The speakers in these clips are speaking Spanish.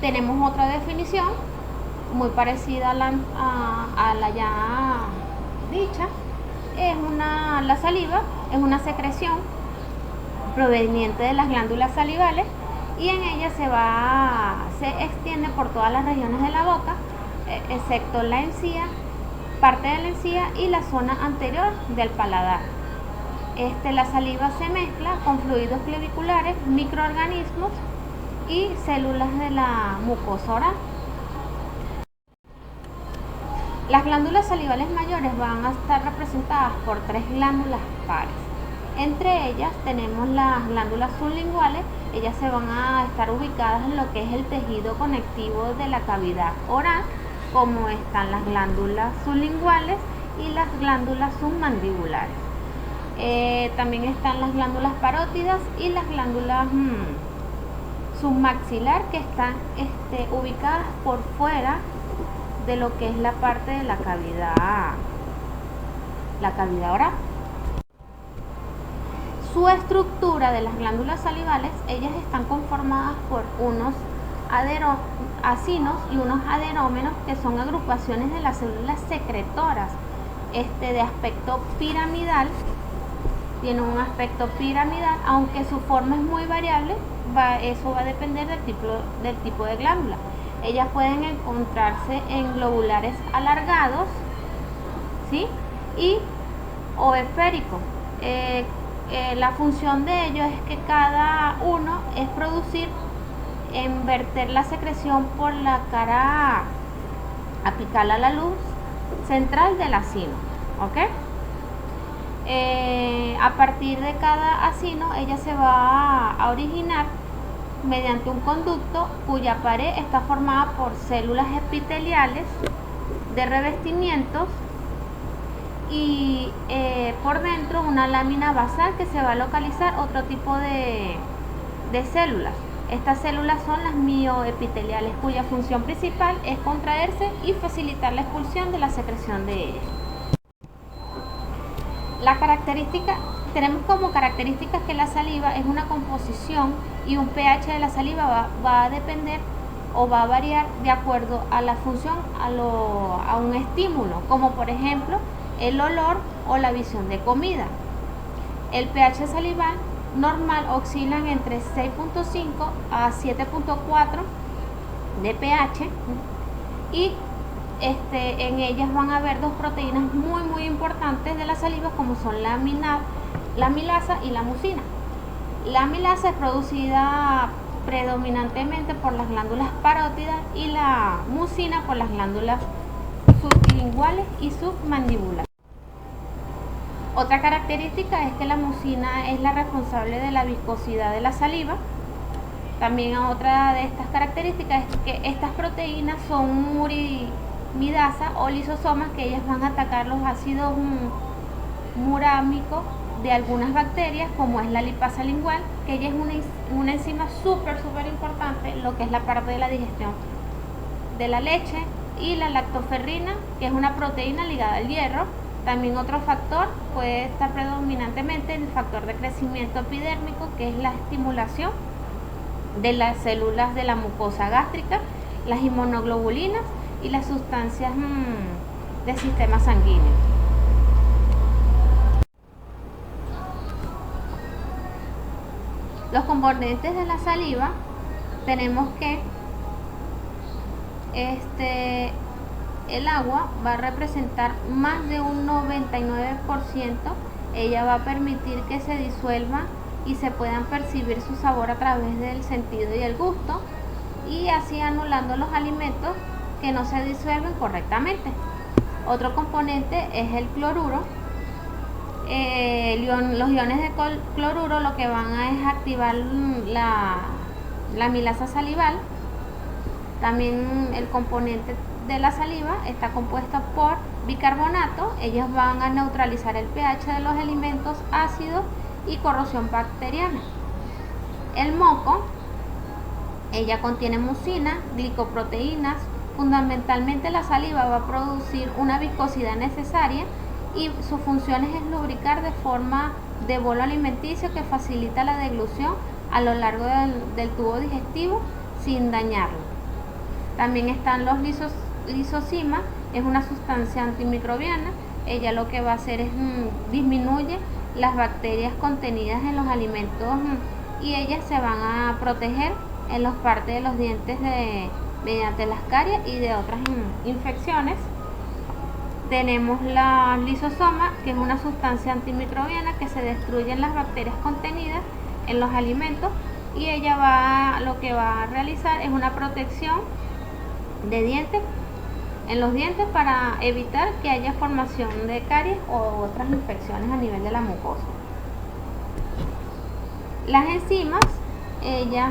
Tenemos otra definición muy parecida a la ya dicha. La saliva es una secreción proveniente de las glándulas salivales y en ella se extiende por todas las regiones de la boca, excepto la encía, parte de la encía y la zona anterior del paladar. La saliva se mezcla con fluidos claviculares, microorganismos y células de la mucosa oral. Las glándulas salivales mayores van a estar representadas por 3 glándulas pares. Entre ellas tenemos las glándulas sublinguales. Ellas se van a estar ubicadas en lo que es el tejido conectivo de la cavidad oral, como están las glándulas sublinguales y las glándulas submandibulares. También están las glándulas parótidas y las glándulas submaxilar, que están ubicadas por fuera de lo que es la parte de la cavidad oral. Su estructura de las glándulas salivales, ellas están conformadas por unos acinos y unos aderómenos, que son agrupaciones de las células secretoras de aspecto piramidal. Tiene un aspecto piramidal, aunque su forma es muy variable. Eso va a depender del tipo de glándula. Ellas pueden encontrarse en globulares alargados, ¿sí? O esféricos. La función de ellos es que cada uno es verter la secreción por la cara apical a la luz central del acino, ¿ok? A partir de cada acino, ella se va a originar mediante un conducto cuya pared está formada por células epiteliales de revestimientos y por dentro una lámina basal que se va a localizar otro tipo de células. Estas células son las mioepiteliales, cuya función principal es contraerse y facilitar la expulsión de la secreción de ellas. Tenemos como características que la saliva es una composición y un pH de la saliva va a depender o va a variar de acuerdo a la función a un estímulo, como por ejemplo el olor o la visión de comida. El pH salival normal oscilan entre 6.5 a 7.4 de pH y en ellas van a haber 2 proteínas muy importantes de la saliva, como son la amilasa y la mucina. La amilasa es producida predominantemente por las glándulas parótidas y la mucina por las glándulas sublinguales y submandibulares. Otra característica es que la mucina es la responsable de la viscosidad de la saliva. También otra de estas características es que estas proteínas son muramidasa o lisosomas, que ellas van a atacar los ácidos murámicos de algunas bacterias, como es la lipasa lingual, que ella es una enzima súper importante, lo que es la parte de la digestión de la leche, y la lactoferrina, que es una proteína ligada al hierro. También otro factor puede estar predominantemente el factor de crecimiento epidérmico, que es la estimulación de las células de la mucosa gástrica, las inmunoglobulinas y las sustancias del sistema sanguíneo. Los componentes de la saliva, tenemos que el agua va a representar más de un 99%. Ella va a permitir que se disuelva y se puedan percibir su sabor a través del sentido y el gusto, y así anulando los alimentos que no se disuelven correctamente. Otro componente es el cloruro. Los iones de cloruro lo que van a es activar la amilasa salival. También el componente de la saliva está compuesta por bicarbonato. Ellos van a neutralizar el pH de los alimentos ácidos y corrosión bacteriana. El moco, ella contiene mucina, glicoproteínas. Fundamentalmente la saliva va a producir una viscosidad necesaria y su función es lubricar de forma de bolo alimenticio, que facilita la deglución a lo largo del tubo digestivo sin dañarlo. También están los lisozima, es una sustancia antimicrobiana. Ella lo que va a hacer es disminuye las bacterias contenidas en los alimentos y ellas se van a proteger en las partes de los dientes mediante las caries y de otras infecciones. Tenemos la lisosoma, que es una sustancia antimicrobiana que se destruyen las bacterias contenidas en los alimentos y ella lo que va a realizar es una protección de dientes en los dientes para evitar que haya formación de caries o otras infecciones a nivel de la mucosa. Las enzimas, ella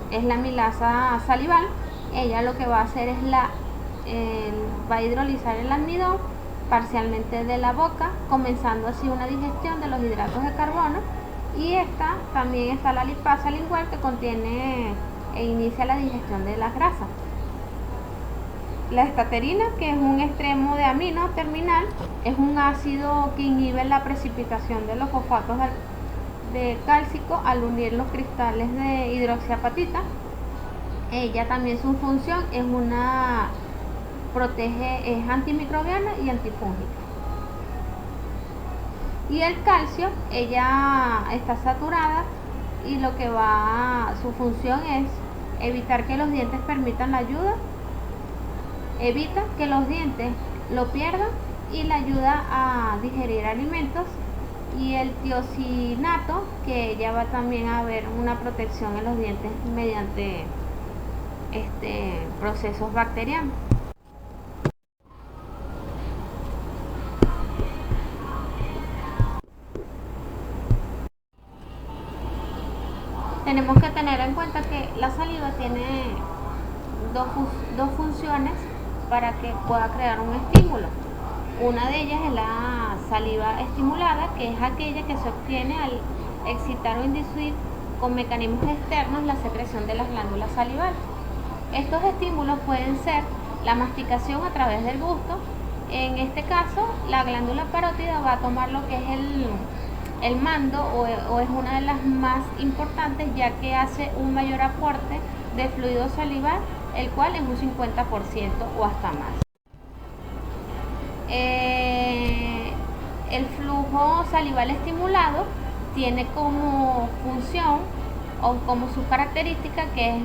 es la amilasa salival. Ella lo que va a hacer es va a hidrolizar el almidón parcialmente de la boca, comenzando así una digestión de los hidratos de carbono. Y también está la lipasa lingual, que contiene e inicia la digestión de las grasas. La estaterina, que es un extremo de amino terminal, es un ácido que inhibe la precipitación de los fosfatos de cálcico al unir los cristales de hidroxiapatita. Ella también, su función es es antimicrobiana y antifúngica. Y el calcio, ella está saturada y su función es evitar que los dientes permitan la ayuda, evita que los dientes lo pierdan y le ayuda a digerir alimentos. Y el tiosinato, que ella va también a ver una protección en los dientes mediante procesos bacterianos. Tenemos que tener en cuenta que la saliva tiene dos funciones para que pueda crear un estímulo. Una de ellas es la saliva estimulada, que es aquella que se obtiene al excitar o inducir con mecanismos externos la secreción de las glándulas salivales. Estos estímulos pueden ser la masticación a través del gusto. En este caso, la glándula parótida va a tomar lo que es el mando o es una de las más importantes, ya que hace un mayor aporte de fluido salival, el cual es un 50% o hasta más. El flujo salival estimulado tiene como función o como su característica que es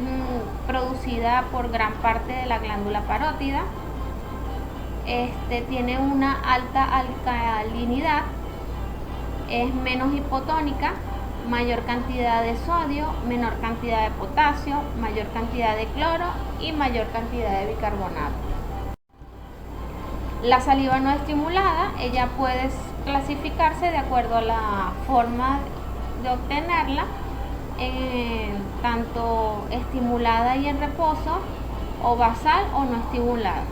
producida por gran parte de la glándula parótida. Tiene una alta alcalinidad, es menos hipotónica, mayor cantidad de sodio, menor cantidad de potasio, mayor cantidad de cloro y mayor cantidad de bicarbonato. La saliva no estimulada, ella puede clasificarse de acuerdo a la forma de obtenerla, tanto estimulada y en reposo, o basal o no estimulada.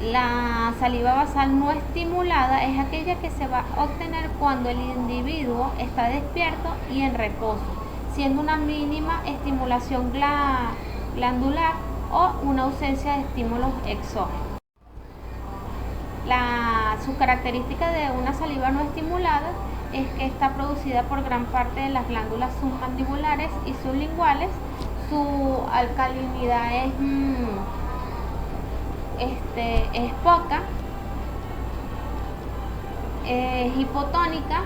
La saliva basal no estimulada es aquella que se va a obtener cuando el individuo está despierto y en reposo, siendo una mínima estimulación glandular o una ausencia de estímulos exógenos. Su característica de una saliva no estimulada es que está producida por gran parte de las glándulas submandibulares y sublinguales. Su alcalinidad es poca, es hipotónica,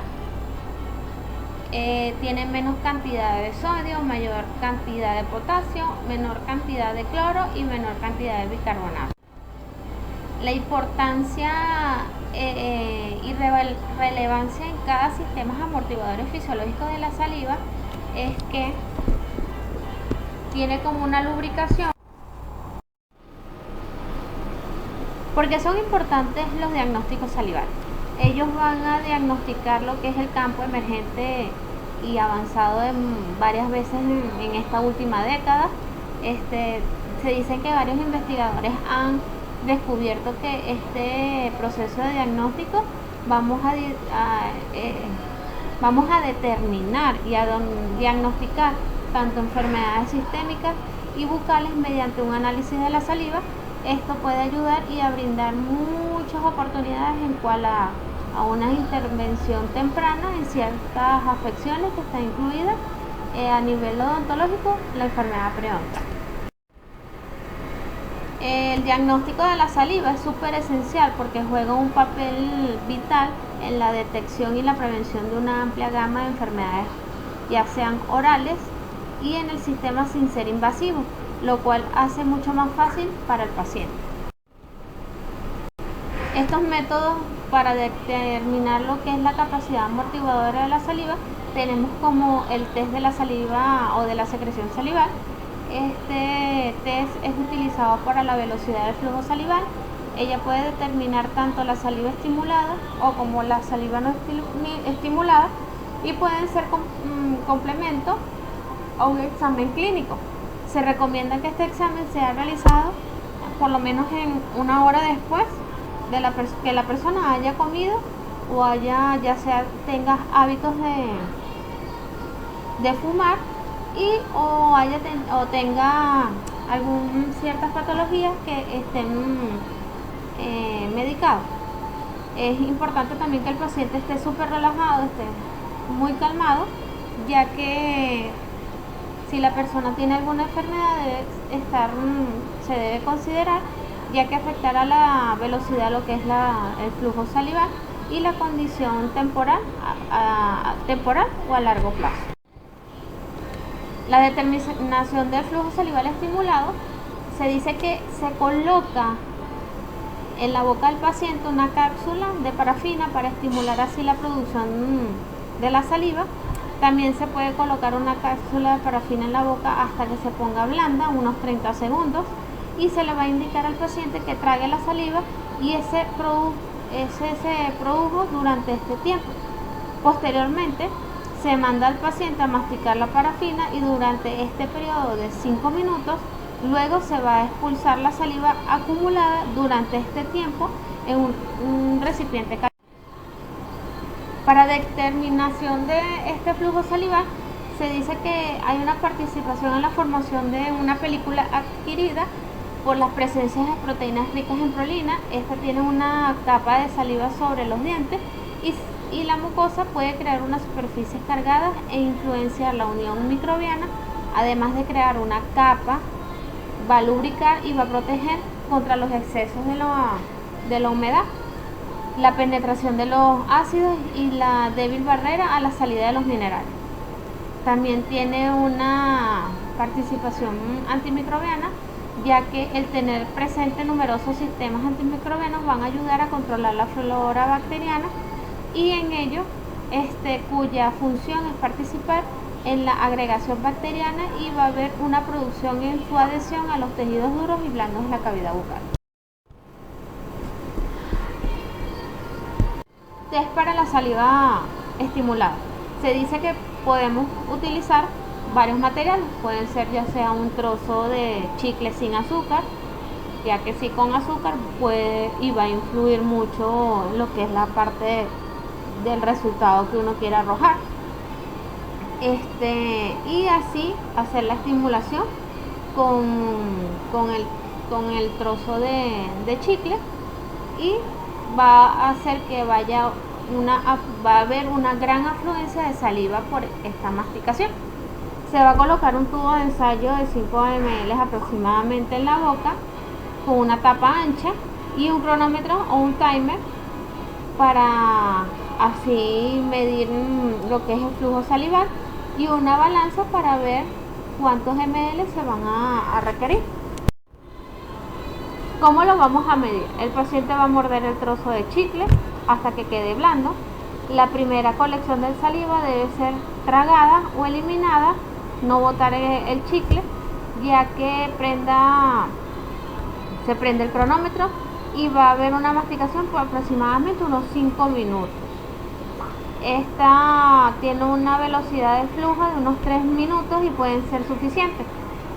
tiene menos cantidad de sodio, mayor cantidad de potasio, menor cantidad de cloro y menor cantidad de bicarbonato. La importancia y relevancia en cada sistema amortiguadores fisiológicos de la saliva es que tiene como una lubricación. Porque son importantes los diagnósticos salivales. Ellos van a diagnosticar lo que es el campo emergente y avanzado varias veces en esta última década. Se dicen que varios investigadores han descubierto que este proceso de diagnóstico vamos a determinar y a diagnosticar tanto enfermedades sistémicas y bucales mediante un análisis de la saliva. Esto puede ayudar y a brindar muchas oportunidades en cuanto a una intervención temprana en ciertas afecciones que está incluida a nivel odontológico la enfermedad periodontal. El diagnóstico de la saliva es súper esencial porque juega un papel vital en la detección y la prevención de una amplia gama de enfermedades, ya sean orales y en el sistema sin ser invasivo, lo cual hace mucho más fácil para el paciente. Estos métodos para determinar lo que es la capacidad amortiguadora de la saliva tenemos como el test de la saliva o de la secreción salival. Este test es utilizado para la velocidad del flujo salival. Ella puede determinar tanto la saliva estimulada o como la saliva no estimulada y pueden ser complemento a un examen clínico. Se recomienda que este examen sea realizado por lo menos en una hora después de que la persona haya comido o ya sea tenga hábitos de fumar o tenga ciertas patologías que estén medicados. Es importante también que el paciente esté súper relajado, esté muy calmado, ya que si la persona tiene alguna enfermedad se debe considerar, ya que afectará la velocidad, lo que es el flujo salival y la condición temporal o a largo plazo. La determinación del flujo salival estimulado se dice que se coloca en la boca del paciente una cápsula de parafina para estimular así la producción de la saliva. También se puede colocar una cápsula de parafina en la boca hasta que se ponga blanda, unos 30 segundos, y se le va a indicar al paciente que trague la saliva y ese se produjo durante este tiempo. Posteriormente, se manda al paciente a masticar la parafina y durante este periodo de 5 minutos, luego se va a expulsar la saliva acumulada durante este tiempo en un recipiente caliente. Para determinación de este flujo salival, se dice que hay una participación en la formación de una película adquirida por las presencias de proteínas ricas en prolina. Esta tiene una capa de saliva sobre los dientes y la mucosa puede crear unas superficies cargadas e influenciar la unión microbiana, además de crear una capa, va a lubricar y va a proteger contra los excesos de la humedad, la penetración de los ácidos y la débil barrera a la salida de los minerales. También tiene una participación antimicrobiana, ya que el tener presente numerosos sistemas antimicrobianos van a ayudar a controlar la flora bacteriana y en ello cuya función es participar en la agregación bacteriana y va a haber una producción en su adhesión a los tejidos duros y blandos de la cavidad bucal. Test para la saliva estimulada. Se dice que podemos utilizar varios materiales, pueden ser ya sea un trozo de chicle sin azúcar, ya que si con azúcar va a influir mucho lo que es la parte del resultado que uno quiere arrojar. Y así hacer la estimulación con el trozo de chicle y va a hacer que va a haber una gran afluencia de saliva por esta masticación. Se va a colocar un tubo de ensayo de 5 ml aproximadamente en la boca con una tapa ancha y un cronómetro o un timer para así medir lo que es el flujo salival y una balanza para ver cuántos ml se van a requerir. ¿Cómo lo vamos a medir? El paciente va a morder el trozo de chicle hasta que quede blando. La primera colección de saliva debe ser tragada o eliminada, no botar el chicle, ya que se prende el cronómetro y va a haber una masticación por aproximadamente unos 5 minutos. Esta tiene una velocidad de flujo de unos 3 minutos y pueden ser suficientes.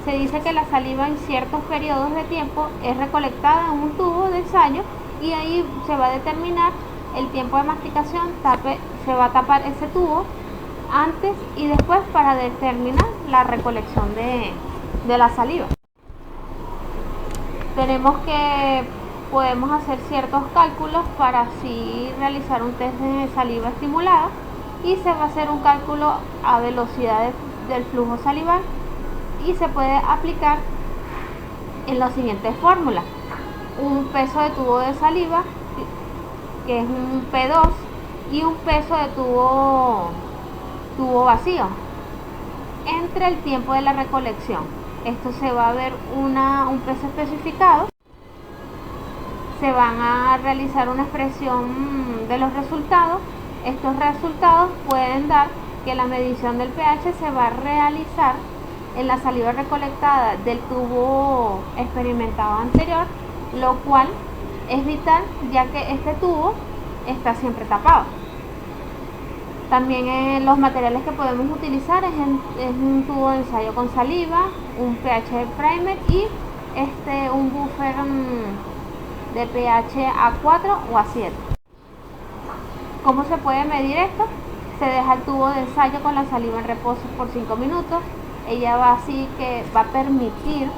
Se dice que la saliva en ciertos periodos de tiempo es recolectada en un tubo de ensayo y ahí se va a determinar el tiempo de masticación. Se va a tapar ese tubo antes y después para determinar la recolección de la saliva. Podemos hacer ciertos cálculos para así realizar un test de saliva estimulada y se va a hacer un cálculo a velocidad del flujo salival y se puede aplicar en las siguientes fórmulas: un peso de tubo de saliva, que es un P2, y un peso de tubo vacío entre el tiempo de la recolección. Esto se va a ver un peso especificado, se van a realizar una expresión de los resultados. Estos resultados pueden dar que la medición del pH se va a realizar en la saliva recolectada del tubo experimentado anterior, lo cual es vital ya que este tubo está siempre tapado. También los materiales que podemos utilizar es un tubo de ensayo con saliva, un pH primer y un buffer de pH A4 o A7. ¿Cómo se puede medir esto? Se deja el tubo de ensayo con la saliva en reposo por 5 minutos. Ella va así que va a permitir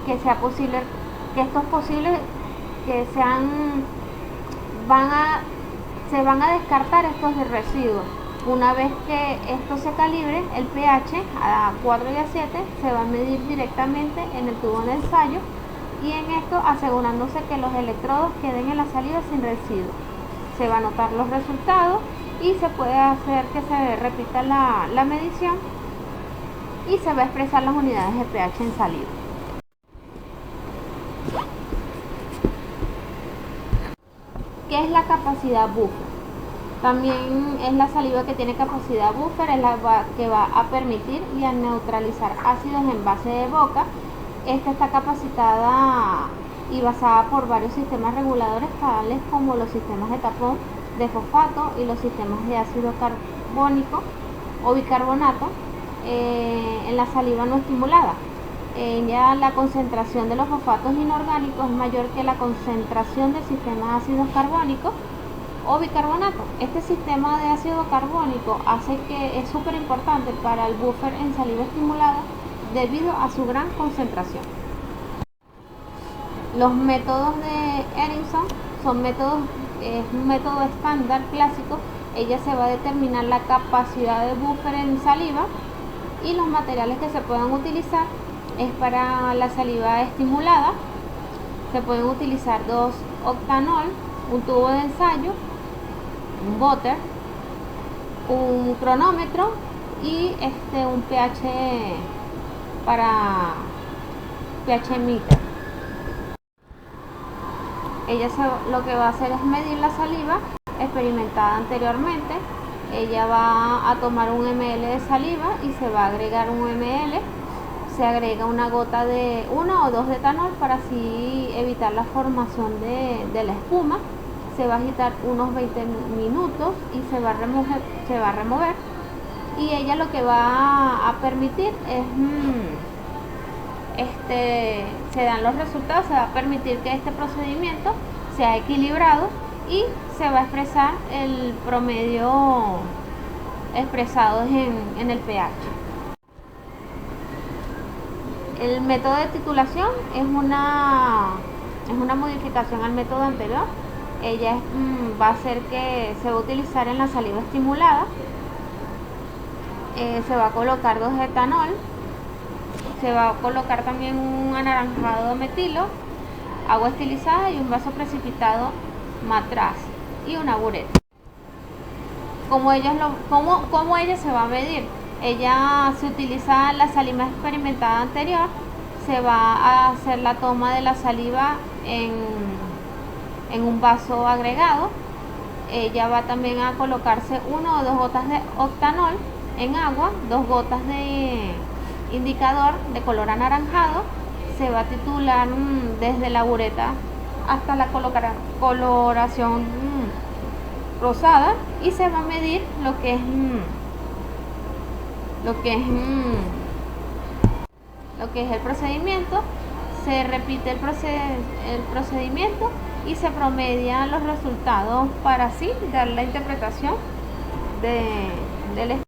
que sea posible, que esto es posible, que se van a descartar estos residuos. Una vez que esto se calibre, el pH a 4 y a 7 se va a medir directamente en el tubo de ensayo, y en esto asegurándose que los electrodos queden en la saliva sin residuos. Se van a anotar los resultados y se puede hacer que se repita la medición y se va a expresar las unidades de pH en saliva. ¿Qué es la capacidad buffer? También es la saliva que tiene capacidad buffer, es la que va a permitir y a neutralizar ácidos en base de boca. Esta está capacitada y basada por varios sistemas reguladores, tales como los sistemas de tapón de fosfato y los sistemas de ácido carbónico o bicarbonato en la saliva no estimulada. Ya la concentración de los fosfatos inorgánicos es mayor que la concentración del sistema de ácidos carbónicos o bicarbonato. Este sistema de ácido carbónico hace que es súper importante para el buffer en saliva estimulada debido a su gran concentración. Los métodos de Erinson es un método estándar clásico. Ella se va a determinar la capacidad de buffer en saliva, y los materiales que se puedan utilizar es para la saliva estimulada. Se pueden utilizar 2-octanol, un tubo de ensayo, un botter, un cronómetro y un pH para pH meter. Ella lo que va a hacer es medir la saliva experimentada anteriormente. Ella va a tomar 1 ml de saliva y se va a agregar 1 ml. Se agrega una gota de 1 o 2 de etanol para así evitar la formación de la espuma. Se va a agitar unos 20 minutos y se va a remover. Y ella lo que va a permitir es se dan los resultados, se va a permitir que este procedimiento sea equilibrado y se va a expresar el promedio expresado en el pH. El método de titulación es una modificación al método anterior. Ella va a hacer que se va a utilizar en la saliva estimulada. Se va a colocar 2 de etanol. Se va a colocar también un anaranjado de metilo, agua estilizada y un vaso precipitado matraz y una bureta. ¿Cómo ella se va a medir? Ella se utiliza la saliva experimentada anterior. Se va a hacer la toma de la saliva en un vaso agregado. Ella va también a colocarse 1 o 2 gotas de octanol en agua, 2 gotas de indicador de color anaranjado. Se va a titular desde la bureta hasta la coloración rosada, y se va a medir lo que es el procedimiento. Se repite el procedimiento y se promedian los resultados para así dar la interpretación del